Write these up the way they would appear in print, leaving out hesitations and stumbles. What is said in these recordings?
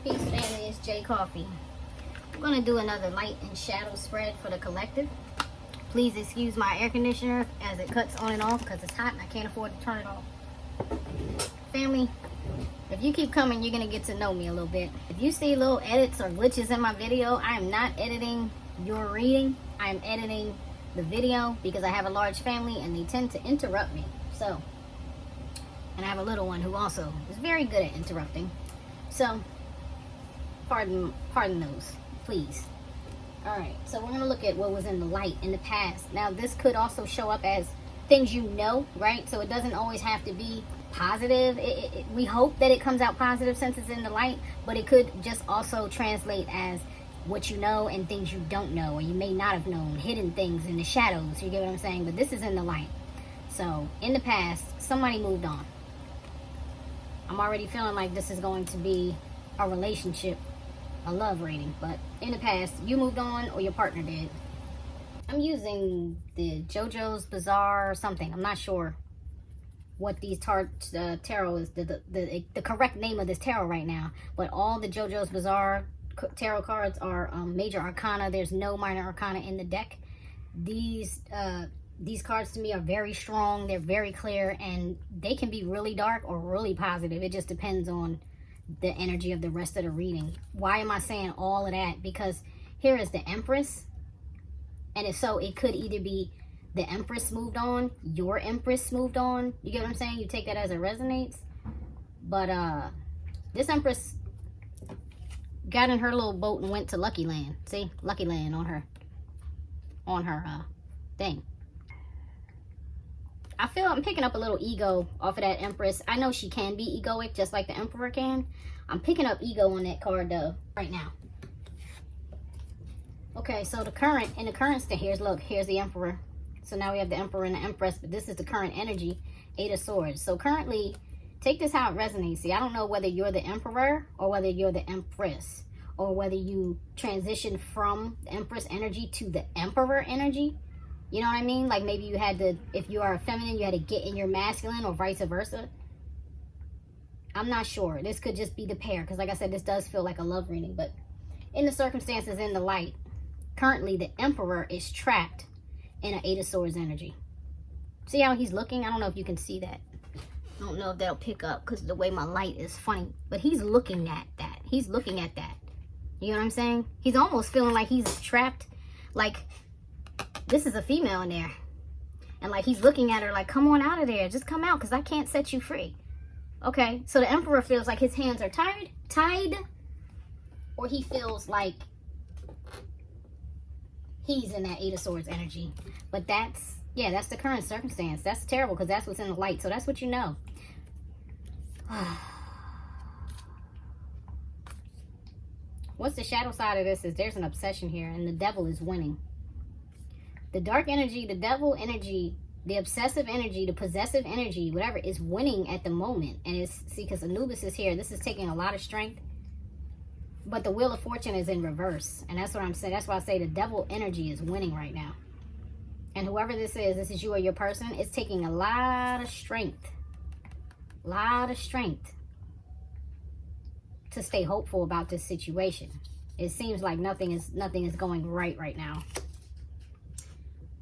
Peace family, it's J Coffee. I'm going to do another light and shadow spread for the collective. Please excuse my air conditioner as it cuts on and off because it's hot and I can't afford to turn it off. Family, if you keep coming, you're going to get to know me a little bit. If you see little edits or glitches in my video, I am not editing your reading. I am editing the video because I have a large family and they tend to interrupt me. So, and I have a little one who also is very good at interrupting. So, pardon those, please. Alright, so we're going to look at what was in the light in the past. Now, this could also show up as things you know, right? So it doesn't always have to be positive. We hope that it comes out positive since it's in the light, but it could just also translate as what you know and things you don't know, or you may not have known, hidden things in the shadows. You get what I'm saying? But this is in the light. So, in the past, somebody moved on. I'm already feeling like this is going to be a relationship, a love reading, but in the past you moved on or your partner did. I'm using the JoJo's Bizarre something. I'm not sure what these tarot is, the correct name of this tarot right now, but all the JoJo's Bizarre tarot cards are major arcana. There's no minor arcana in the deck. These cards to me are very strong. They're very clear, and they can be really dark or really positive. It just depends on the energy of the rest of the reading. Why am I saying all of that? Because here is the Empress, and if so, it could either be the Empress moved on, your Empress moved on. You get what I'm saying? You take that as it resonates. But this Empress got in her little boat and went to Lucky Land. See, Lucky Land on her thing. I feel I'm picking up a little ego off of that Empress. I know she can be egoic just like the Emperor can. I'm picking up ego on that card though right now. Okay, so in the current state, here's the Emperor. So now we have the Emperor and the Empress, but this is the current energy, Eight of Swords. So currently, take this how it resonates. See, I don't know whether you're the Emperor or whether you're the Empress, or whether you transition from the Empress energy to the Emperor energy. You know what I mean? Like maybe you had to, if you are a feminine, you had to get in your masculine, or vice versa. I'm not sure. This could just be the pair, because like I said, this does feel like a love reading. But in the circumstances in the light, currently the Emperor is trapped in an Eight of Swords energy. See how he's looking? I don't know if you can see that. I don't know if that'll pick up because the way my light is funny. But he's looking at that. He's looking at that. You know what I'm saying? He's almost feeling like he's trapped. Like, this is a female in there. And like he's looking at her like, come on out of there. Just come out because I can't set you free. Okay, so the Emperor feels like his hands are tied. Or he feels like he's in that Eight of Swords energy. But that's the current circumstance. That's terrible because that's what's in the light. So that's what you know. What's the shadow side of this is there's an obsession here and the devil is winning. The dark energy, the devil energy, the obsessive energy, the possessive energy, whatever, is winning at the moment. And it's, see, because Anubis is here. This is taking a lot of strength. But the Wheel of Fortune is in reverse. And that's what I'm saying. That's why I say the devil energy is winning right now. And whoever this is you or your person, it's taking a lot of strength. A lot of strength to stay hopeful about this situation. It seems like nothing is going right now.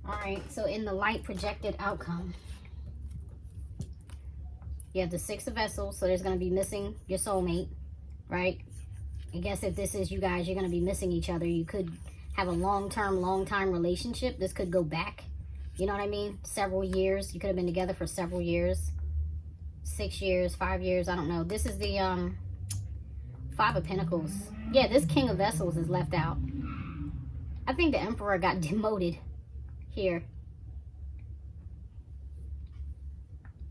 Alright, so in the light projected outcome, you have the Six of Vessels, so there's going to be missing your soulmate, right? I guess if this is you guys, you're going to be missing each other. You could have a long time relationship. This could go back, you know what I mean? Several years. You could have been together for several years. 6 years, 5 years, I don't know. This is the Five of Pentacles. Yeah, this King of Vessels is left out. I think the Emperor got demoted here.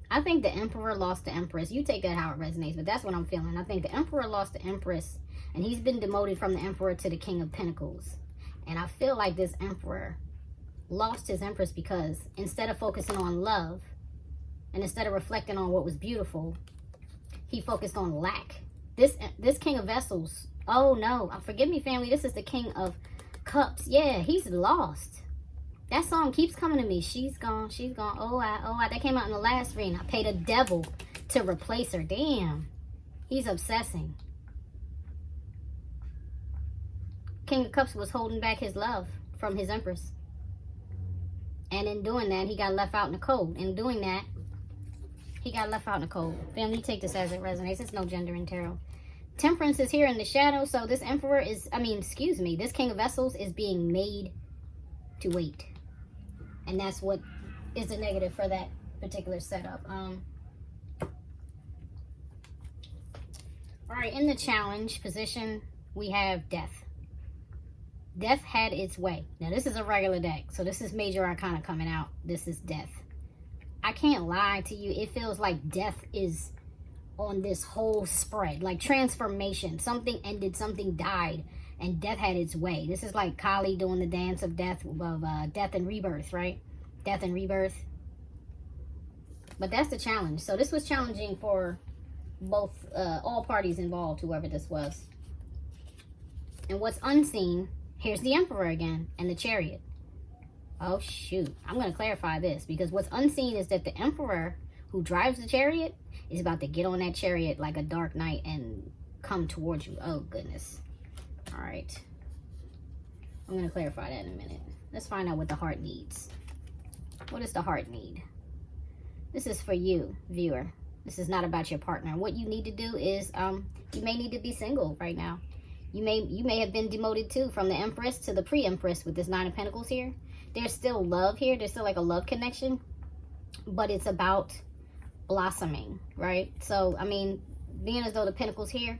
I think the Emperor lost the Empress. You take that how it resonates, but that's what I'm feeling. I think the Emperor lost the Empress, and he's been demoted from the Emperor to the King of Pentacles. And I feel like this Emperor lost his Empress because instead of focusing on love, and instead of reflecting on what was beautiful, he focused on lack. This King of Vessels, oh no, forgive me family, this is the King of Cups. Yeah, he's lost. That song keeps coming to me. She's gone, oh I. That came out in the last reading. I paid a devil to replace her. Damn. He's obsessing. King of Cups was holding back his love from his Empress. And in doing that, he got left out in the cold. In doing that, he got left out in the cold. Family, take this as it resonates. It's no gender in tarot. Temperance is here in the shadow. So this Emperor is, this King of Vessels is being made to wait. And that's what is a negative for that particular setup. All right, in the challenge position, we have Death. Death had its way. Now, this is a regular deck, so this is Major Arcana coming out. This is Death. I can't lie to you. It feels like Death is on this whole spread. Like transformation. Something ended, something died, and Death had its way. This is like Kali doing the dance of death, death and rebirth, right? Death and rebirth. But that's the challenge. So this was challenging for both, all parties involved, whoever this was. And what's unseen, here's the Emperor again, and the Chariot. Oh, shoot. I'm going to clarify this, because what's unseen is that the Emperor who drives the Chariot is about to get on that Chariot like a dark night and come towards you. Oh, goodness. All right. I'm going to clarify that in a minute. Let's find out what the heart needs. What does the heart need? This is for you, viewer. This is not about your partner. What you need to do is, you may need to be single right now. You may have been demoted too, from the Empress to the pre-Empress with this Nine of Pentacles here. There's still love here. There's still like a love connection, but it's about blossoming, right? So, being as though the Pentacles here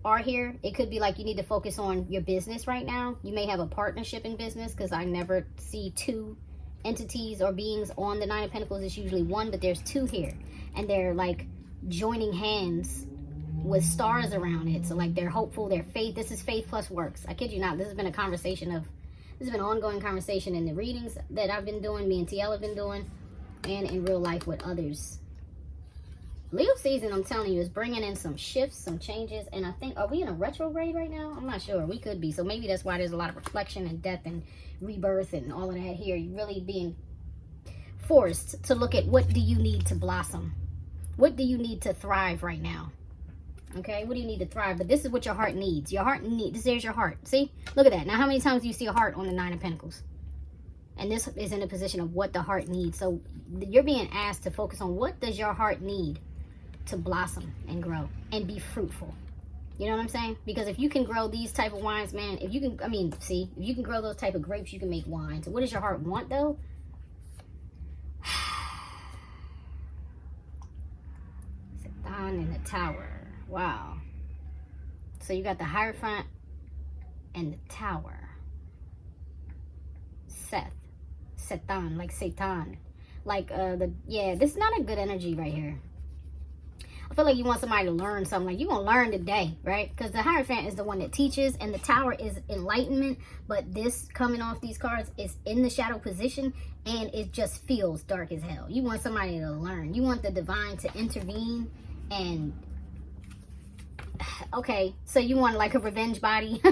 are here, it could be like you need to focus on your business right now. You may have a partnership in business, because I never see two entities or beings on the Nine of Pentacles. It's usually one, but there's two here, and they're like joining hands with stars around it. So like they're hopeful, they're faith. This is faith plus works. I kid you not. This has been a conversation of, this has been an ongoing conversation in the readings that I've been doing, me and TL have been doing, and in real life with others. Leo season, I'm telling you, is bringing in some shifts, some changes. And I think, are we in a retrograde right now? I'm not sure. We could be. So maybe that's why there's a lot of reflection and death and rebirth and all of that here. You're really being forced to look at, what do you need to blossom? What do you need to thrive right now? Okay, what do you need to thrive? But this is what your heart needs. Your heart needs, there's your heart. See? Look at that. Now, how many times do you see a heart on the Nine of Pentacles? And this is in a position of what the heart needs. So you're being asked to focus on, what does your heart need to blossom and grow and be fruitful? You know what I'm saying? Because if you can grow these type of wines, man, if you can, if you can grow those type of grapes, you can make wine. So what does your heart want, though? Satan in the Tower. Wow. So you got the Hierophant and the Tower. Satan, like Satan. Like, this is not a good energy right here. I feel like you want somebody to learn something. Like, you're going to learn today, right? Because the Hierophant is the one that teaches, and the Tower is enlightenment. But this, coming off these cards, is in the shadow position, and it just feels dark as hell. You want somebody to learn. You want the divine to intervene and... Okay, so you want like a revenge body?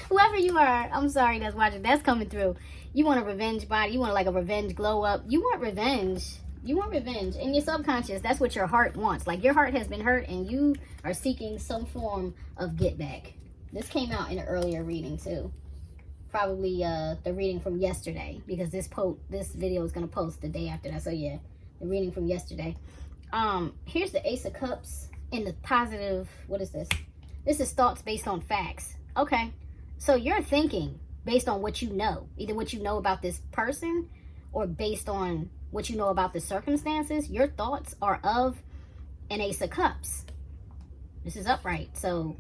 Whoever you are, I'm sorry that's watching, that's coming through. You want a revenge body. You want like a revenge glow up. You want revenge. You want revenge. In your subconscious, that's what your heart wants. Like, your heart has been hurt and you are seeking some form of get back. This came out in an earlier reading too. Probably the reading from yesterday, because this video is going to post the day after that. So yeah, the reading from yesterday. Here's the Ace of Cups. In the positive, what is this? This is thoughts based on facts. Okay, so you're thinking based on what you know, either what you know about this person or based on what you know about the circumstances. Your thoughts are of an Ace of Cups. This is upright, so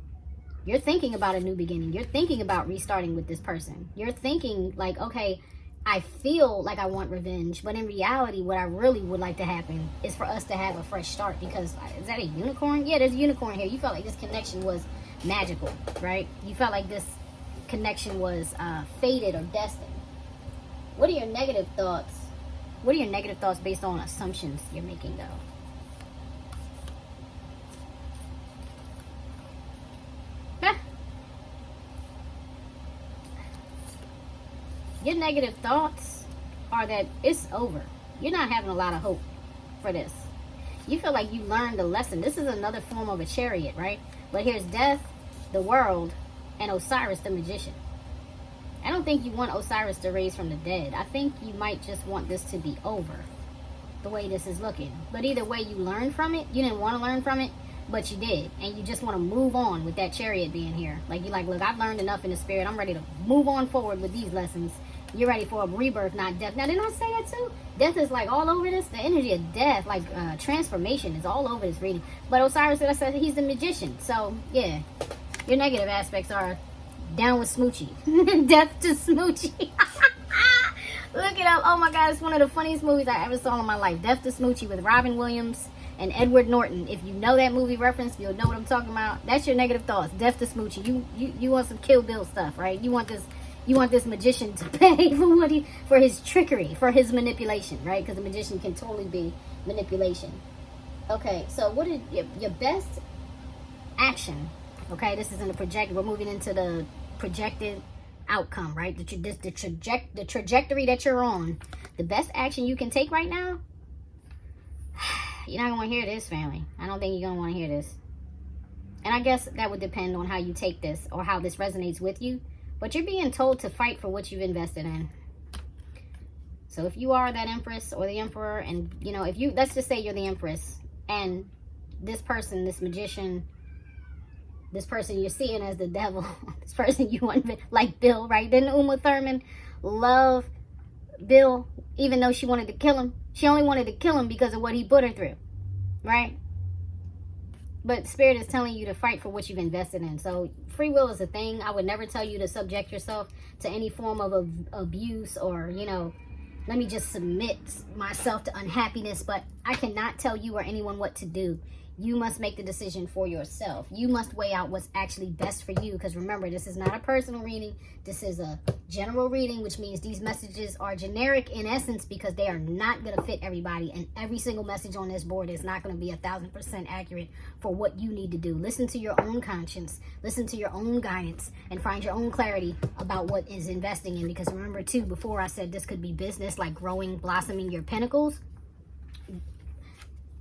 you're thinking about a new beginning. You're thinking about restarting with this person. You're thinking like, okay, I feel like I want revenge, but in reality, what I really would like to happen is for us to have a fresh start. Because, is that a unicorn? Yeah, there's a unicorn here. You felt like this connection was magical, right? You felt like this connection was fated or destined. What are your negative thoughts? What are your negative thoughts based on assumptions you're making, though? Your negative thoughts are that it's over. You're not having a lot of hope for this. You feel like you learned a lesson. This is another form of a Chariot, right? But here's death, the world, and Osiris the magician. I don't think you want Osiris to raise from the dead. I think you might just want this to be over, the way this is looking. But either way, you learned from it. You didn't want to learn from it, but you did. And you just want to move on with that Chariot being here. Like, you're like, look, I've learned enough in the spirit. I'm ready to move on forward with these lessons. You're ready for a rebirth, not death. Now, didn't I say that too? Death is like all over this. The energy of death, like transformation, is all over this reading. But Osiris, I said, he's the magician. So, yeah, your negative aspects are down with Smoochie. Death to Smoochie. Look it up. Oh my God, it's one of the funniest movies I ever saw in my life. Death to Smoochie with Robin Williams and Edward Norton. If you know that movie reference, you'll know what I'm talking about. That's your negative thoughts. Death to Smoochie. You want some Kill Bill stuff, right? You want this magician to pay for his trickery, for his manipulation, right? Because a magician can totally be manipulation. Okay, so what is your best action? Okay, this is in the project. We're moving into the projected outcome, right? The trajectory that you're on. The best action you can take right now. You're not gonna want to hear this, family. I don't think you're gonna want to hear this. And I guess that would depend on how you take this or how this resonates with you. But you're being told to fight for what you've invested in. So if you are that Empress or the Emperor, and you know, if you, let's just say you're the Empress, and this person, this magician, this person you're seeing as the devil, this person you want, like Bill, right? Didn't Uma Thurman love Bill even though she wanted to kill him? She only wanted to kill him because of what he put her through, right? But Spirit is telling you to fight for what you've invested in. So free will is a thing. I would never tell you to subject yourself to any form of abuse or, you know, let me just submit myself to unhappiness. But I cannot tell you or anyone what to do. You must make the decision for yourself. You must weigh out what's actually best for you. Because remember, this is not a personal reading. This is a general reading, which means these messages are generic in essence because they are not going to fit everybody. And every single message on this board is not going to be 1,000% accurate for what you need to do. Listen to your own conscience. Listen to your own guidance and find your own clarity about what is investing in. Because remember, too, before I said this could be business, like growing, blossoming your pentacles.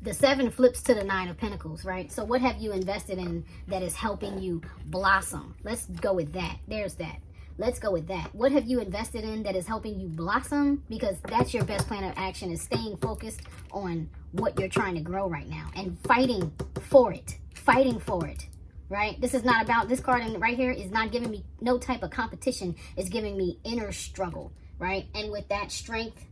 The 7 flips to the 9 of Pentacles, right? So what have you invested in that is helping you blossom? Let's go with that. There's that. Let's go with that. What have you invested in that is helping you blossom? Because that's your best plan of action, is staying focused on what you're trying to grow right now and fighting for it. Fighting for it, right? This is not about, this card right here is not giving me no type of competition. It's giving me inner struggle, right? And with that strength,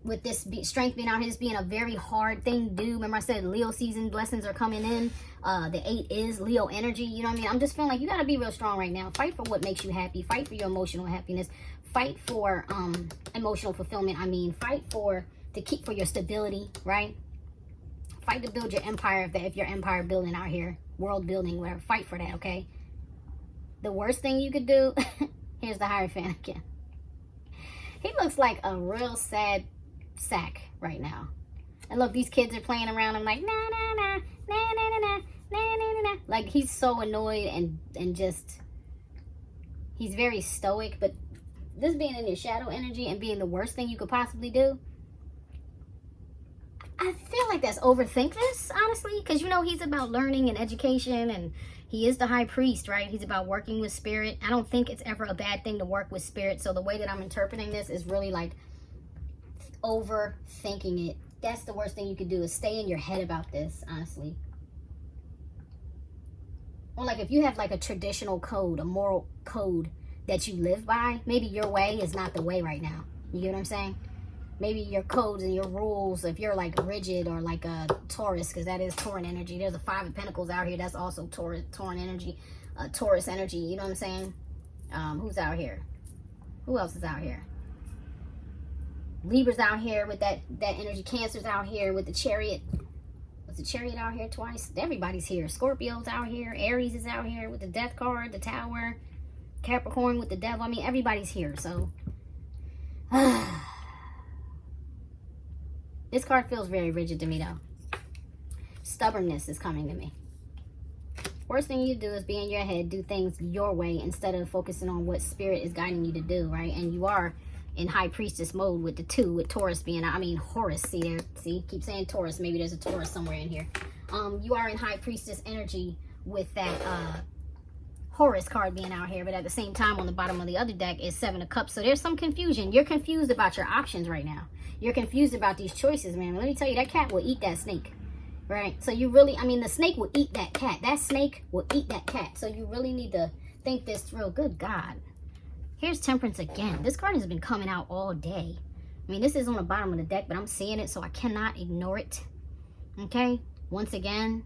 with this strength being out here, this being a very hard thing to do. Remember I said Leo season blessings are coming in. The 8 is Leo energy. You know what I mean? I'm just feeling like you got to be real strong right now. Fight for what makes you happy. Fight for your emotional happiness. Fight for emotional fulfillment. I mean, fight for your stability, right? Fight to build your empire if your empire building out here, world building, whatever. Fight for that, okay? The worst thing you could do, here's the Hierophant again. He looks like a real sad sack right now. And look, these kids are playing around. I'm like, nah, nah, nah, nah, nah, nah, nah, nah, nah, nah. Like, he's so annoyed and just, he's very stoic. But this being in your shadow energy and being the worst thing you could possibly do, I feel like that's overthink this, honestly. Because, you know, he's about learning and education, and he is the high priest, right? He's about working with spirit. I don't think it's ever a bad thing to work with spirit. So the way that I'm interpreting this is really like overthinking it. That's the worst thing you could do, is stay in your head about this, honestly. Or like if you have like a traditional code, a moral code that you live by, maybe your way is not the way right now. You get what I'm saying? Maybe your codes and your rules, if you're like rigid or like a Taurus, because that is Tauran energy. There's a 5 of Pentacles out here. That's also Tauran energy, Taurus energy. You know what I'm saying? Who's out here? Who else is out here? Libra's out here with that energy. Cancer's out here with the Chariot. Was the Chariot out here twice? Everybody's here. Scorpio's out here. Aries is out here with the Death card, the Tower. Capricorn with the Devil. I mean, everybody's here. So, this card feels very rigid to me, though. Stubbornness is coming to me. Worst thing you do is be in your head, do things your way instead of focusing on what spirit is guiding you to do, right? And you are in high priestess mode with the 2, with Taurus being, I mean, Horus, see there, see, keep saying Taurus, maybe there's a Taurus somewhere in here. You are in high priestess energy with that Horus card being out here, but at the same time on the bottom of the other deck is Seven of Cups. So there's some confusion. You're confused about your options right now. You're confused about these choices, man. Let me tell you, that cat will eat that snake, right? So you really, I mean, the snake will eat that cat. That snake will eat that cat. So you really need to think this through. Good God. Here's Temperance again. This card has been coming out all day. I mean, this is on the bottom of the deck, but I'm seeing it, so I cannot ignore it. Okay? Once again,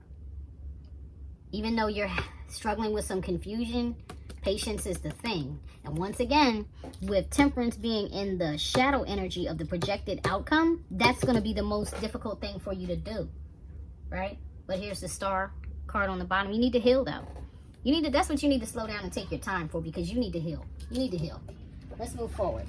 even though you're struggling with some confusion, patience is the thing. And once again, with Temperance being in the shadow energy of the projected outcome, that's going to be the most difficult thing for you to do, right? But here's the Star card on the bottom. You need to heal, though. You need to, that's what you need to slow down and take your time for, because you need to heal. You need to heal. Let's move forward.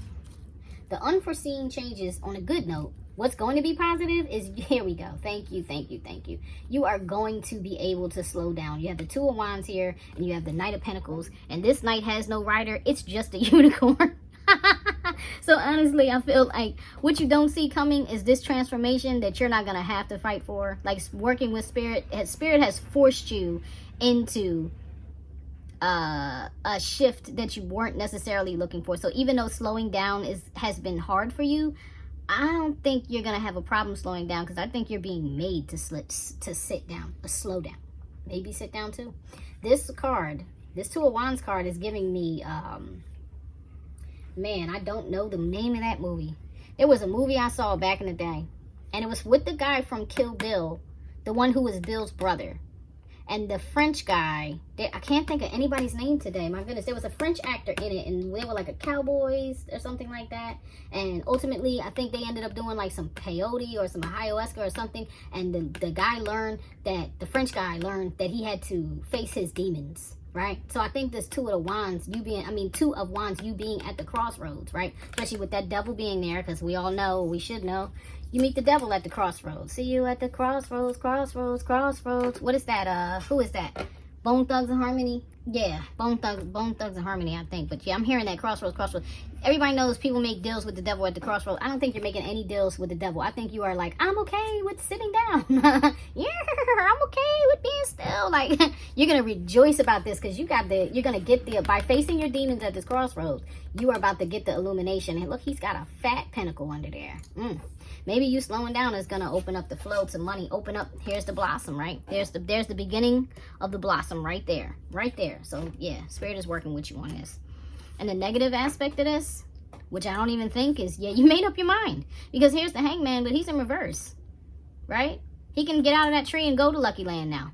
The unforeseen changes on a good note. What's going to be positive is, here we go. Thank you, thank you, thank you. You are going to be able to slow down. You have the Two of Wands here, and you have the Knight of Pentacles. And this Knight has no rider. It's just a unicorn. So honestly, I feel like what you don't see coming is this transformation that you're not going to have to fight for. Like working with Spirit. Spirit has forced you into a shift that you weren't necessarily looking for. So even though slowing down has been hard for you, I don't think you're gonna have a problem slowing down, because I think you're being made to sit down, slow down, maybe sit down too. This card, this Two of Wands card, is giving me man, I don't know the name of that movie. There was a movie I saw back in the day, and it was with the guy from Kill Bill, the one who was Bill's brother. And the French guy, I can't think of anybody's name today. My goodness, there was a French actor in it, and they were like a cowboys or something like that. And ultimately, I think they ended up doing like some peyote or some ayahuasca or something. And the guy learned that, the French guy learned that he had to face his demons, right? So I think this Two of Wands, you being at the crossroads, right? Especially with that devil being there, because we all know, we should know, you meet the devil at the crossroads. See you at the crossroads, crossroads, crossroads. What is that? Who is that? Bone Thugs and Harmony? Yeah, Bone Thugs and Harmony, I think. But yeah, I'm hearing that crossroads, crossroads. Everybody knows people make deals with the devil at the crossroads. I don't think you're making any deals with the devil. I think you are like, I'm okay with sitting down. Yeah, I'm okay with being still. Like, you're gonna rejoice about this, because you're gonna get by facing your demons at this crossroads, you are about to get the illumination. And look, he's got a fat pentacle under there. Maybe you slowing down is going to open up the flow to money. Open up. Here's the blossom, right? There's the beginning of the blossom right there. Right there. So, yeah, Spirit is working with you on this. And the negative aspect of this, which I don't even think is, yeah, you made up your mind. Because here's the Hangman, but he's in reverse. Right? He can get out of that tree and go to Lucky Land now.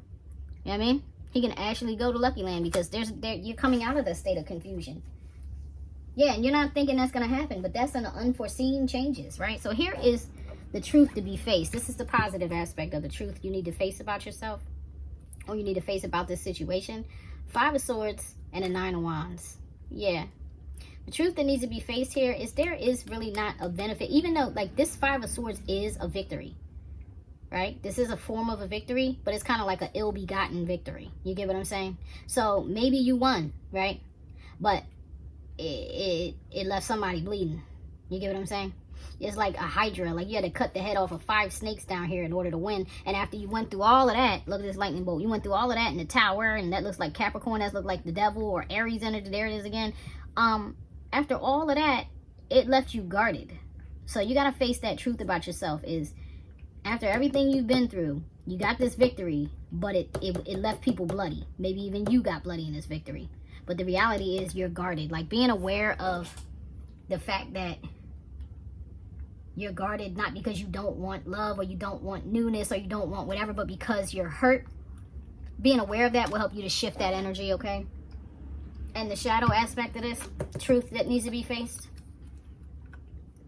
You know what I mean? He can actually go to Lucky Land, because you're coming out of the state of confusion. Yeah, and you're not thinking that's going to happen, but that's an unforeseen changes, right? So here is the truth to be faced. This is the positive aspect of the truth you need to face about yourself, or you need to face about this situation. 5 of Swords and a 9 of Wands. Yeah. The truth that needs to be faced here is there is really not a benefit, even though, like, this 5 of Swords is a victory, right? This is a form of a victory, but it's kind of like an ill-begotten victory. You get what I'm saying? So maybe you won, right? But it left somebody bleeding. You get what I'm saying? It's like a hydra. Like, you had to cut the head off of 5 snakes down here in order to win. And after you went through all of that, look at this lightning bolt. You went through all of that in the tower, and that looks like Capricorn. That looks like the devil, or Aries energy. There it is again. After all of that, it left you guarded. So you got to face that truth about yourself, is after everything you've been through, you got this victory, but it left people bloody. Maybe even you got bloody in this victory. But the reality is you're guarded. Like, being aware of the fact that you're guarded, not because you don't want love, or you don't want newness, or you don't want whatever, but because you're hurt. Being aware of that will help you to shift that energy, okay? And the shadow aspect of this, truth that needs to be faced,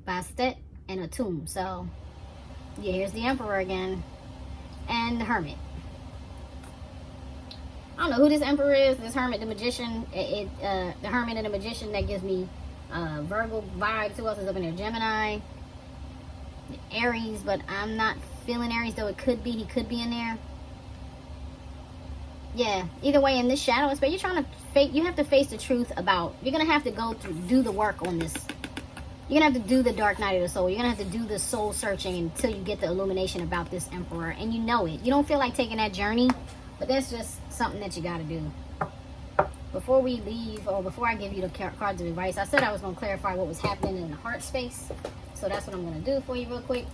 Bastet and a tomb. So, yeah, here's the Emperor again. And the Hermit. I don't know who this Emperor is. This Hermit, the Magician. The Hermit and the Magician, that gives me Virgo vibes. Who else is up in there? Gemini. Aries, but I'm not feeling Aries, though it could be. He could be in there. Yeah, either way, in this shadow aspect, you're trying to face, you have to face the truth about, you're going to have to do the work on this. You're going to have to do the dark night of the soul. You're going to have to do the soul searching until you get the illumination about this Emperor. And you know it. You don't feel like taking that journey, but that's just something that you got to do. before we leave, or before I give you the cards of advice, I said I was going to clarify what was happening in the heart space. So that's what I'm going to do for you real quick.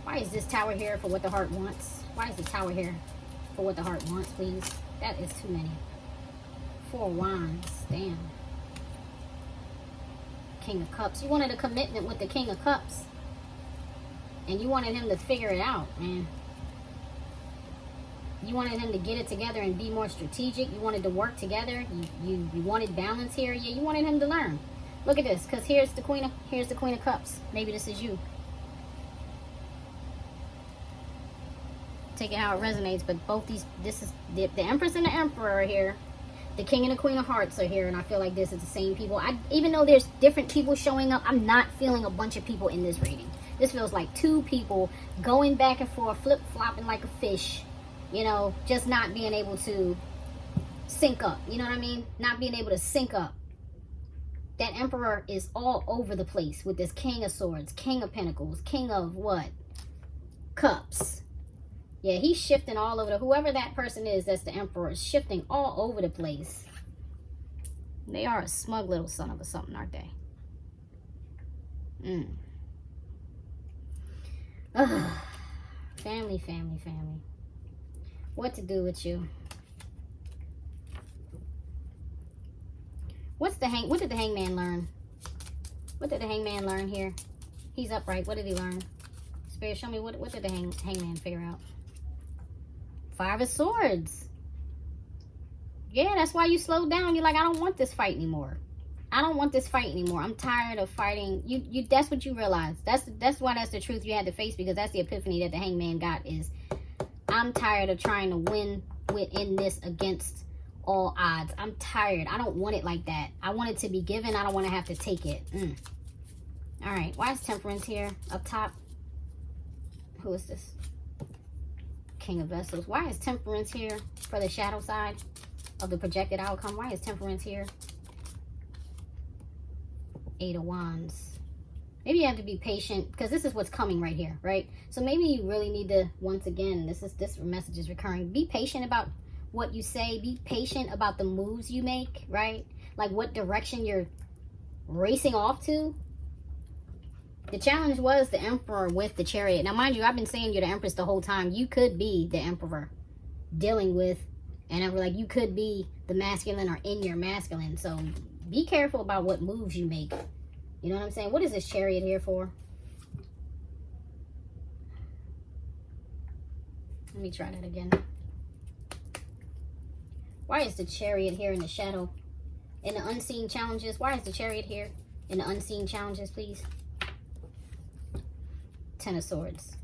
Why is this tower here for what the heart wants? Why is the tower here for what the heart wants, please? That is too many. 4 wands. Damn. King of Cups. You wanted a commitment with the King of Cups. And you wanted him to figure it out, man. You wanted him to get it together and be more strategic. You wanted to work together. You wanted balance here. Yeah, you wanted him to learn. Look at this, because here's the Queen of Cups. Maybe this is you. Take it how it resonates, but both these, this is the Empress and the Emperor are here. The King and the Queen of Hearts are here, and I feel like this is the same people. Even though there's different people showing up, I'm not feeling a bunch of people in this reading. This feels like 2 people going back and forth, flip-flopping like a fish. You know, just not being able to sync up. You know what I mean? Not being able to sync up. That Emperor is all over the place with this King of Swords, King of Pentacles, King of what? Cups. Yeah, he's shifting all over. Whoever that person is, that's the Emperor, is shifting all over the place. They are a smug little son of a something, aren't they? Family, family, family. What to do with you? What did the Hangman learn? What did the Hangman learn here? He's upright. What did he learn? Spirit, show me what did the Hangman figure out? 5 of Swords. Yeah, that's why you slowed down. You're like, I don't want this fight anymore. I don't want this fight anymore. I'm tired of fighting. You that's what you realize. That's why that's the truth you had to face, because that's the epiphany that the Hangman got is, I'm tired of trying to win within this against all odds. I'm tired. I don't want it like that. I want it to be given. I don't want to have to take it. All right. Why is Temperance here up top? Who is this? King of Vessels. Why is Temperance here for the shadow side of the projected outcome? Why is Temperance here? 8 of Wands. Maybe you have to be patient, because this is what's coming right here, right? So maybe you really need to, once again, this message is recurring. Be patient about what you say. Be patient about the moves you make, right? Like what direction you're racing off to. The challenge was the Emperor with the Chariot. Now, mind you, I've been saying you're the Empress the whole time. You could be the Emperor dealing with, and I'm like, you could be the masculine or in your masculine. So be careful about what moves you make. You know what I'm saying? What is this Chariot here for? Let me try that again. Why is the Chariot here in the shadow? In the unseen challenges? Why is the Chariot here in the unseen challenges, please? 10 of Swords.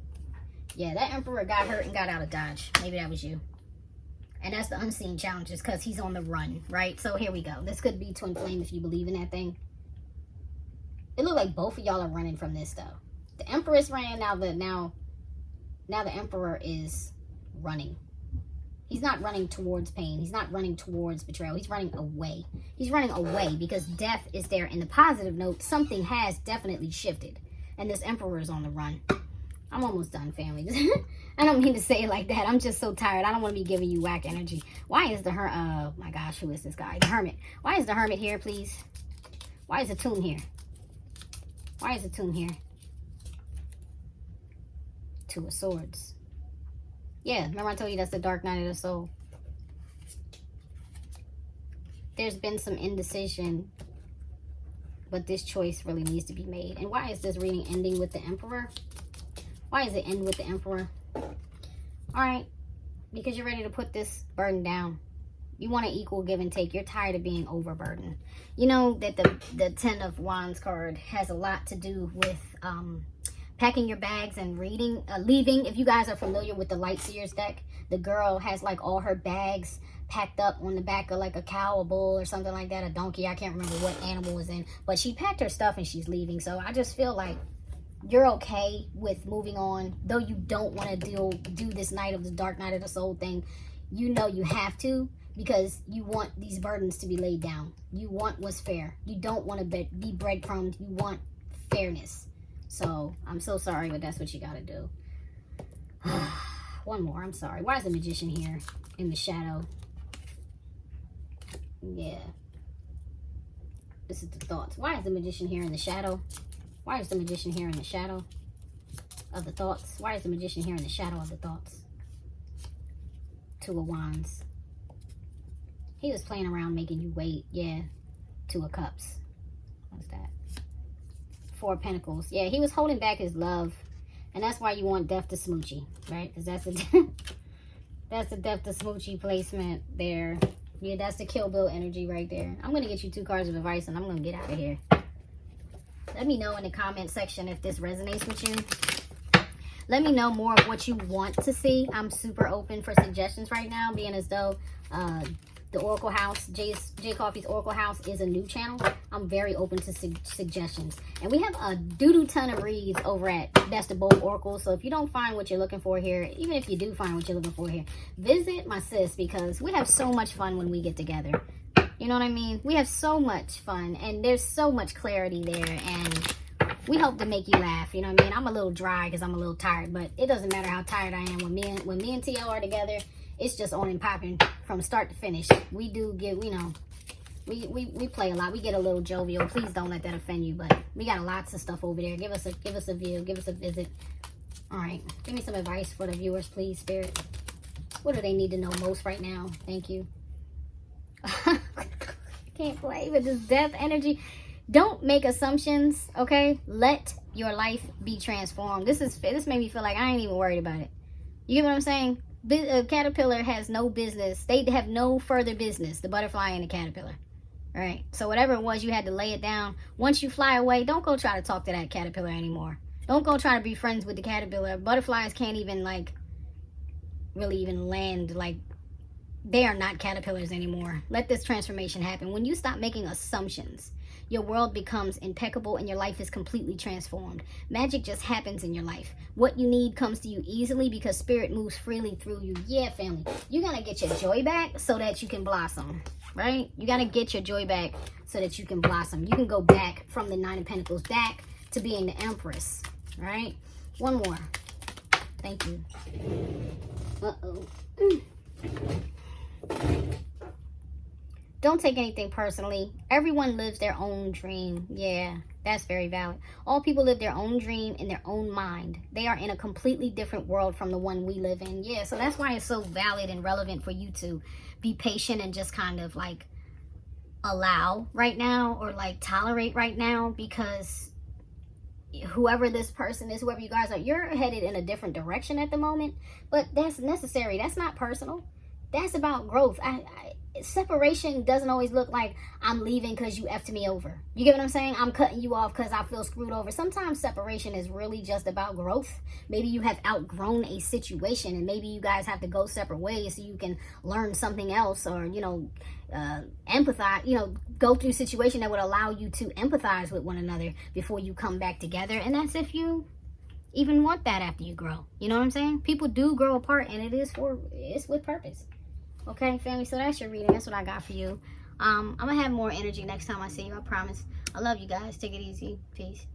Yeah, that Emperor got hurt and got out of Dodge. Maybe that was you. And that's the unseen challenges, because he's on the run, right? So here we go. This could be twin flame if you believe in that thing. It looked like both of y'all are running from this, though. The Empress ran, now the Emperor is running. He's not running towards pain. He's not running towards betrayal. He's running away. He's running away because death is there. In the positive note, something has definitely shifted. And this Emperor is on the run. I'm almost done, family. I don't mean to say it like that. I'm just so tired. I don't want to be giving you whack energy. Why is the oh my gosh, who is this guy? The Hermit. Why is the Hermit here, please? Why is the Tomb here? Why is the Tomb here? 2 of Swords. Yeah, remember I told you that's the dark night of the soul. There's been some indecision, but this choice really needs to be made. And why is this reading ending with the Emperor? Why does it end with the Emperor? All right, because you're ready to put this burden down. You want an equal give and take. You're tired of being overburdened. You know that the 10 of Wands card has a lot to do with packing your bags and leaving. If you guys are familiar with the Light Seers deck, the girl has like all her bags packed up on the back of like a cow, a bull, or something like that, a donkey. I can't remember what animal was in, but she packed her stuff and she's leaving. So I just feel like you're okay with moving on, though you don't want to do this night of the dark night of the soul thing. You know you have to, because you want these burdens to be laid down. You want what's fair. You don't want to be breadcrumbed. You want fairness. So I'm so sorry, but that's what you got to do. One more. I'm sorry. Why is the Magician here in the shadow? Yeah. This is the thoughts. Why is the Magician here in the shadow? Why is the Magician here in the shadow of the thoughts? Why is the Magician here in the shadow of the thoughts? Two of Wands. He was playing around making you wait. Yeah. Two of Cups. What's that? Four of Pentacles. Yeah, he was holding back his love. And that's why you want Death to Smoochie, right? Because that's a that's the Death to Smoochie placement there. Yeah, that's the Kill Bill energy right there. I'm going to get you 2 cards of advice and I'm going to get out of here. Let me know in the comment section if this resonates with you. Let me know more of what you want to see. I'm super open for suggestions right now, being as though the Oracle House, J.Coffee's Oracle House is a new channel. I'm very open to suggestions. And we have a doo-doo ton of reads over at Best of BobOracles. So if you don't find what you're looking for here, even if you do find what you're looking for here, visit my sis, because we have so much fun when we get together. You know what I mean? We have so much fun and there's so much clarity there, and we hope to make you laugh. You know what I mean? I'm a little dry because I'm a little tired, but it doesn't matter how tired I am. When me and TL are together, it's just on and popping from start to finish. We do get, you know, we play a lot. We get a little jovial. Please don't let that offend you, but we got lots of stuff over there. Give us a view, give us a visit. All right, give me some advice for the viewers, please, Spirit. What do they need to know most right now? Thank you. Can't play with this death energy. Don't make assumptions, okay? Let your life be transformed. This made me feel like I ain't even worried about it. You get what I'm saying? A caterpillar has no business. They have no further business, the butterfly and the caterpillar. All right? So whatever it was, you had to lay it down. Once you fly away, don't go try to talk to that caterpillar anymore. Don't go try to be friends with the caterpillar. Butterflies can't even, like, really even land. Like, they are not caterpillars anymore. Let this transformation happen. When you stop making assumptions, your world becomes impeccable and your life is completely transformed. Magic just happens in your life. What you need comes to you easily because spirit moves freely through you. Yeah, family. You got to get your joy back so that you can blossom, right? You got to get your joy back so that you can blossom. You can go back from the 9 of Pentacles back to being the Empress, right? One more. Thank you. Uh-oh. Don't take anything personally. Everyone lives their own dream. Yeah, that's very valid. All people live their own dream in their own mind. They are in a completely different world from the one we live in. Yeah, so that's why it's so valid and relevant for you to be patient and just kind of like allow right now, or like tolerate right now, because whoever this person is, whoever you guys are, you're headed in a different direction at the moment, but that's necessary. That's not personal. That's about growth. Separation doesn't always look like I'm leaving because you effed me over. You get what I'm saying? I'm cutting you off because I feel screwed over. Sometimes separation is really just about growth. Maybe you have outgrown a situation and maybe you guys have to go separate ways so you can learn something else, or, you know, empathize, you know, go through a situation that would allow you to empathize with one another before you come back together. And that's if you even want that after you grow. You know what I'm saying? People do grow apart, and it's with purpose. Okay, family, so that's your reading. That's what I got for you. I'm going to have more energy next time I see you, I promise. I love you guys. Take it easy. Peace.